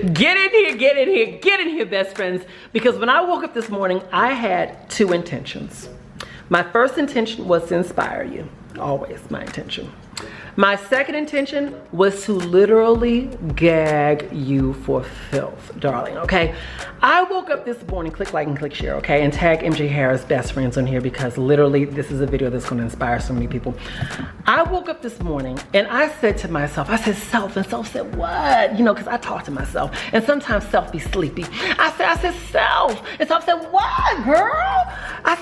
Get in here, get in here, get in here, best friends. Because when I woke up this morning, I had two intentions. My first intention was to inspire you. Always my intention. My second intention was to literally gag you for filth, darling, okay? I woke up this morning, click like and click share, okay? And tag MJ Harris best friends on here because literally this is a video that's gonna inspire so many people. I woke up this morning and I said to myself, I said self, and self said what? You know, cause I talk to myself and sometimes self be sleepy. I said self, and self said what, girl? I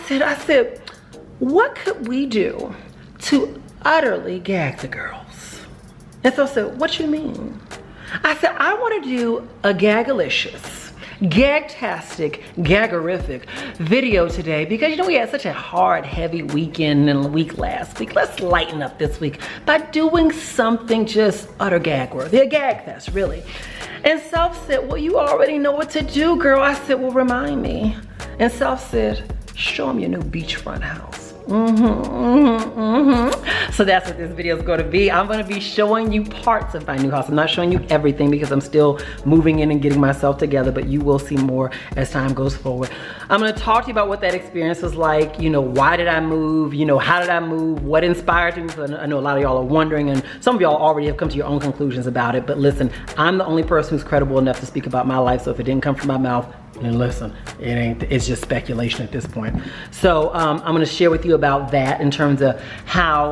said, what could we do to utterly gag the girls? And so I said, what you mean? I said, I want to do a gagalicious, gagtastic, gaggerific video today because you know we had such a hard, heavy weekend and week last week. Let's lighten up this week by doing something just utter gag worthy, a gag fest, really. And Self said, well, you already know what to do, girl. I said, well, remind me. And Self said, show them your new beachfront house. So that's what this video is going to be. I'm going to be showing you parts of my new house. I'm not showing you everything because I'm still moving in and getting myself together, but you will see more as time goes forward. I'm going to talk to you about what that experience was like. You know, why did I move? You know, how did I move? What inspired me? So I know a lot of y'all are wondering, and some of y'all already have come to your own conclusions about it. But listen, I'm the only person who's credible enough to speak about my life. So if it didn't come from my mouth, and listen, it's just speculation at this point. So I'm gonna share with you about that in terms of how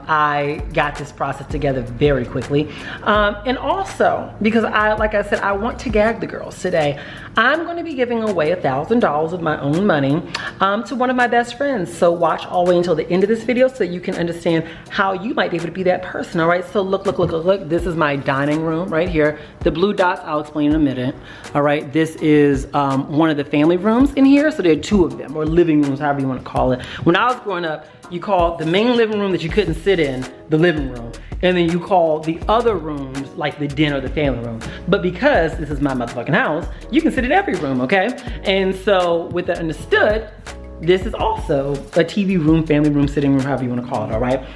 I got this process together very quickly. And also, because like I said, I want to gag the girls today. I'm gonna be giving away $1,000 of my own money to one of my best friends. So watch all the way until the end of this video so you can understand how you might be able to be that person, all right? So look. This is my dining room right here. The blue dots, I'll explain in a minute, all right? This is one of the family rooms in here. So there are two of them, or living rooms, however you want to call it. When I was growing up, you called the main living room that you couldn't sit in the living room. And then you call the other rooms like the den or the family room. But because this is my motherfucking house, you can sit in every room, okay? And so with that understood, this is also a TV room, family room, sitting room, however you want to call it, all right?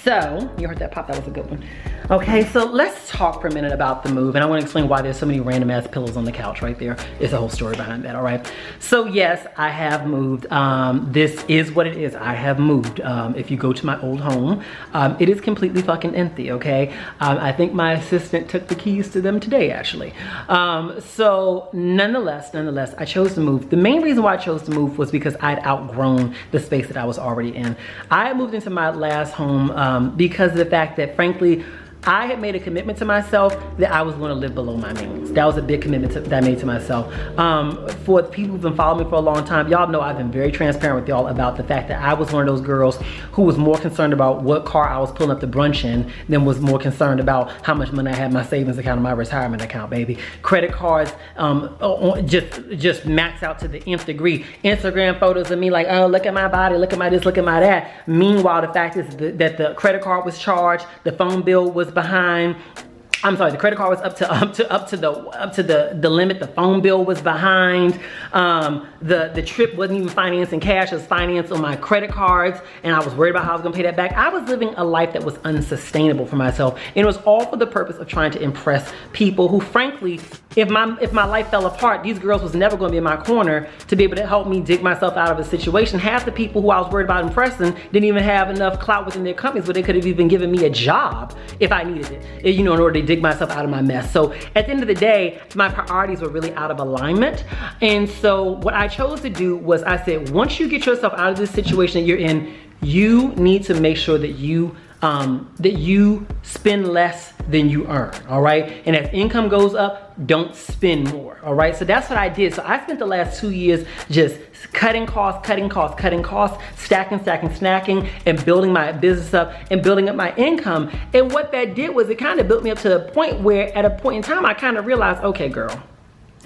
So, you heard that pop, that was a good one. Okay, so let's talk for a minute about the move, and I want to explain why there's so many random ass pillows on the couch right there. There's a whole story behind that, all right? So yes, I have moved. This is what it is. I have moved. If you go to my old home, it is completely fucking empty, okay? I think my assistant took the keys to them today, actually. So nonetheless, I chose to move. The main reason why I chose to move was because I'd outgrown the space that I was already in. I moved into my last home because of the fact that, frankly, I had made a commitment to myself that I was going to live below my means. That was a big commitment that I made to myself. For the people who've been following me for a long time, y'all know I've been very transparent with y'all about the fact that I was one of those girls who was more concerned about what car I was pulling up the brunch in than was more concerned about how much money I had in my savings account and my retirement account, baby. Credit cards just max out to the nth degree. Instagram photos of me like, oh, look at my body, look at my this, look at my that. Meanwhile, the fact is that the credit card was charged, the phone bill was behind. I'm sorry, the credit card was up to the limit. The phone bill was behind. The trip wasn't even financed in cash. It was financed on my credit cards, and I was worried about how I was gonna pay that back. I was living a life that was unsustainable for myself, and it was all for the purpose of trying to impress people who, frankly, if my life fell apart, these girls was never gonna be in my corner to be able to help me dig myself out of a situation. Half the people who I was worried about impressing didn't even have enough clout within their companies where they could have even given me a job if I needed it, you know, in order to dig myself out of my mess. So at the end of the day, my priorities were really out of alignment. And so what I chose to do was I said, once you get yourself out of this situation that you're in, you need to make sure that you spend less than you earn, all right? And as income goes up, don't spend more, all right? So that's what I did. So I spent the last 2 years just cutting costs, stacking, and building my business up and building up my income. And what that did was it kind of built me up to a point where at a point in time, I kind of realized, okay, girl,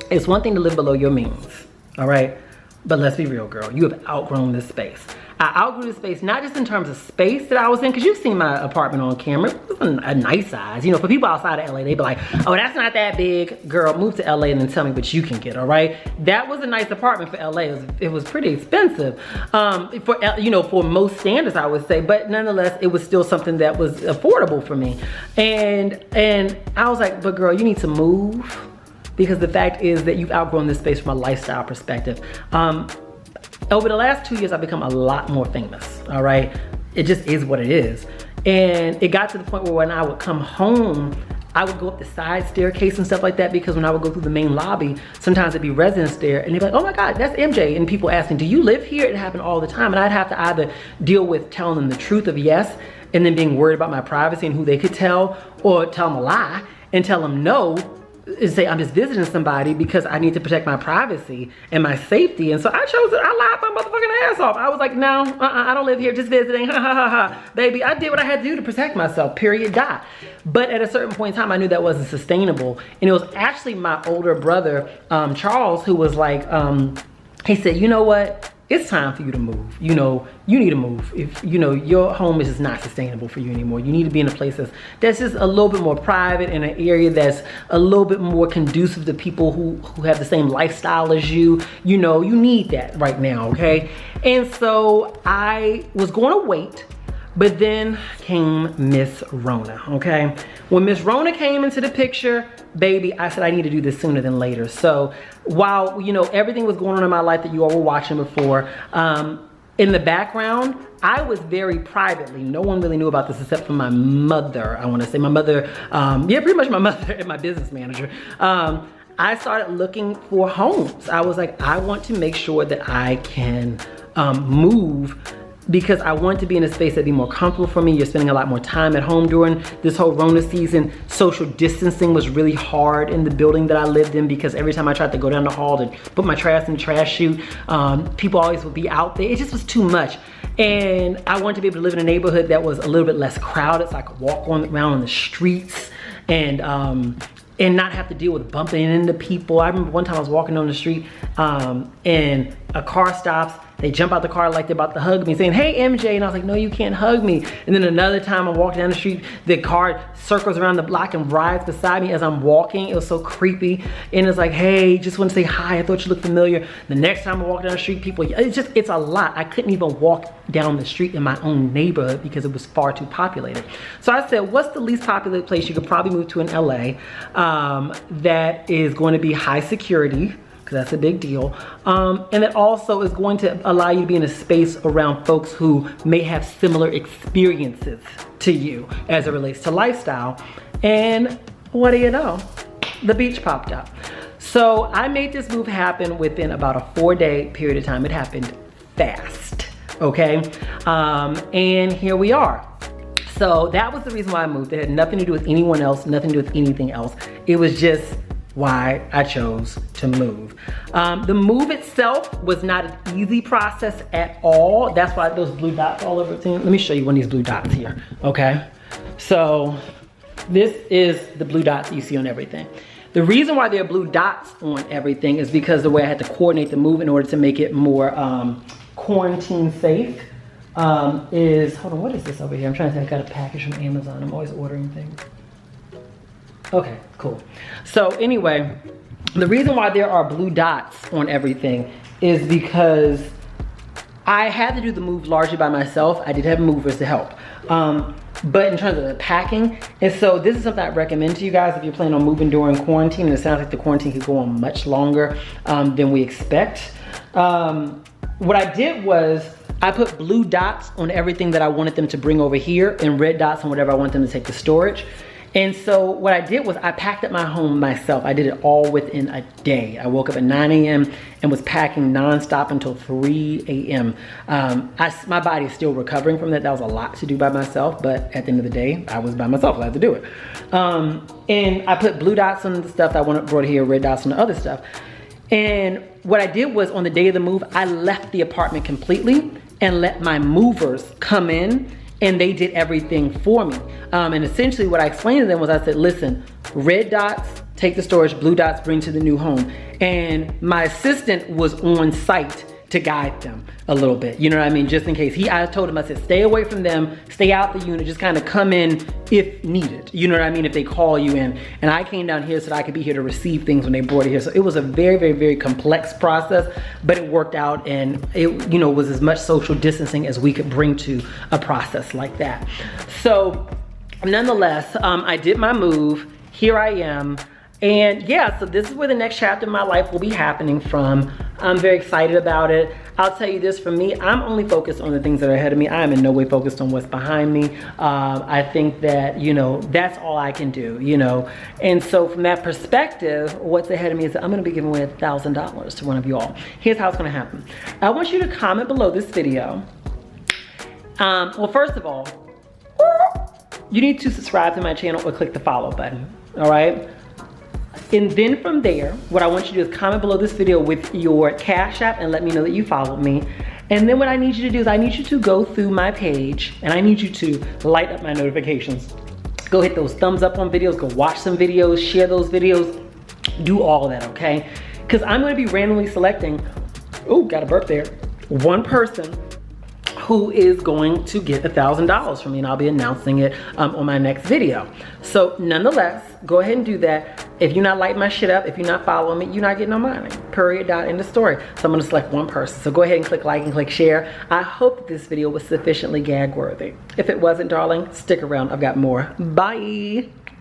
it's one thing to live below your means, all right? But let's be real, girl, you have outgrown this space. I outgrew the space, not just in terms of space that I was in, because you've seen my apartment on camera. It was a nice size. You know, for people outside of LA, they be like, oh, that's not that big. Girl, move to LA and then tell me what you can get, all right? That was a nice apartment for LA. It was pretty expensive for most standards, I would say. But nonetheless, it was still something that was affordable for me. And I was like, but girl, you need to move because the fact is that you've outgrown this space from a lifestyle perspective. Over the last 2 years, I've become a lot more famous, all right? It just is what it is. And it got to the point where when I would come home, I would go up the side staircase and stuff like that, because when I would go through the main lobby, sometimes it'd be residents there and they'd be like, oh my God, that's MJ. And people asking, do you live here? It happened all the time. And I'd have to either deal with telling them the truth of yes, and then being worried about my privacy and who they could tell, or tell them a lie and tell them no, and say I'm just visiting somebody because I need to protect my privacy and my safety. And so I lied my motherfucking ass off. I was like, no, I don't live here, just visiting, ha ha ha ha. Baby, I did what I had to do to protect myself, period, dot. But at a certain point in time, I knew that wasn't sustainable. And it was actually my older brother, Charles, who was like, he said, you know what? It's time for you to move. You know, you need to move. If you know your home is just not sustainable for you anymore. You need to be in a place that's just a little bit more private, in an area that's a little bit more conducive to people who have the same lifestyle as you. You know, you need that right now, okay? And so I was going to wait, but then came Miss Rona, okay? When Miss Rona came into the picture, baby, I said I need to do this sooner than later. So while, you know, everything was going on in my life that you all were watching before, in the background, I was very privately, no one really knew about this except for my mother, I wanna say. My mother, yeah, pretty much my mother and my business manager. I started looking for homes. I was like, I want to make sure that I can move, because I want to be in a space that'd be more comfortable for me. You're spending a lot more time at home during this whole Rona season. Social distancing was really hard in the building that I lived in, because every time I tried to go down the hall to put my trash in the trash chute, people always would be out there. It just was too much. And I wanted to be able to live in a neighborhood that was a little bit less crowded, so I could walk around on the streets and not have to deal with bumping into people. I remember one time I was walking down the street and a car stops. They jump out the car like they're about to hug me, saying, hey, MJ. And I was like, no, you can't hug me. And then another time I'm walking down the street, the car circles around the block and rides beside me as I'm walking. It was so creepy. And it's like, hey, just want to say hi. I thought you looked familiar. The next time I walk down the street, people, it's a lot. I couldn't even walk down the street in my own neighborhood because it was far too populated. So I said, what's the least populated place you could probably move to in LA that is going to be high security? That's a big deal. And it also is going to allow you to be in a space around folks who may have similar experiences to you as it relates to lifestyle. And what do you know? The beach popped up. So I made this move happen within about a 4-day period of time. It happened fast, okay? And here we are. So that was the reason why I moved. It had nothing to do with anyone else, nothing to do with anything else. It was just why I chose to move. The move itself was not an easy process at all. That's why those blue dots all over everything. Let me show you one of these blue dots here, okay? So this is the blue dots you see on everything. The reason why there are blue dots on everything is because the way I had to coordinate the move in order to make it more quarantine safe is, hold on, what is this over here? I'm trying to think, I got a package from Amazon. I'm always ordering things. Okay, cool. So anyway, the reason why there are blue dots on everything is because I had to do the move largely by myself. I did have movers to help. But in terms of the packing, and so this is something I recommend to you guys if you're planning on moving during quarantine, and it sounds like the quarantine could go on much longer than we expect. What I did was I put blue dots on everything that I wanted them to bring over here and red dots on whatever I want them to take to storage. And so what I did was I packed up my home myself. I did it all within a day. I woke up at 9 a.m. and was packing nonstop until 3 a.m. My body is still recovering from that. That was a lot to do by myself, but at the end of the day, I was by myself. I had to do it. And I put blue dots on the stuff that I brought here, red dots on the other stuff. And what I did was on the day of the move, I left the apartment completely and let my movers come in, and they did everything for me. And essentially what I explained to them was I said, listen, red dots, take the storage, blue dots, bring to the new home. And my assistant was on site to guide them a little bit. You know what I mean? Just in case. I told him, I said, stay away from them, stay out the unit, just kind of come in if needed. You know what I mean? If they call you in. And I came down here so that I could be here to receive things when they brought it here. So it was a very, very, very complex process, but it worked out, and it, you know, was as much social distancing as we could bring to a process like that. So nonetheless, I did my move. Here I am. And yeah, so this is where the next chapter of my life will be happening from. I'm very excited about it. I'll tell you this, for me, I'm only focused on the things that are ahead of me. I am in no way focused on what's behind me. I think that, you know, that's all I can do, you know. And so from that perspective, what's ahead of me is that I'm gonna be giving away $1,000 to one of you all. Here's how it's gonna happen. I want you to comment below this video. Well, first of all, you need to subscribe to my channel or click the follow button, all right? And then from there, what I want you to do is comment below this video with your Cash App and let me know that you followed me. And then what I need you to do is I need you to go through my page and I need you to light up my notifications. Go hit those thumbs up on videos, go watch some videos, share those videos, do all of that, okay? Because I'm gonna be randomly selecting, oh, got a burp there, one person who is going to get $1,000 from me, and I'll be announcing it on my next video. So nonetheless, go ahead and do that. If you're not lighting my shit up, if you're not following me, you're not getting no money. Period, dot, end of story. So I'm gonna select one person. So go ahead and click like and click share. I hope that this video was sufficiently gag worthy. If it wasn't, darling, stick around. I've got more. Bye.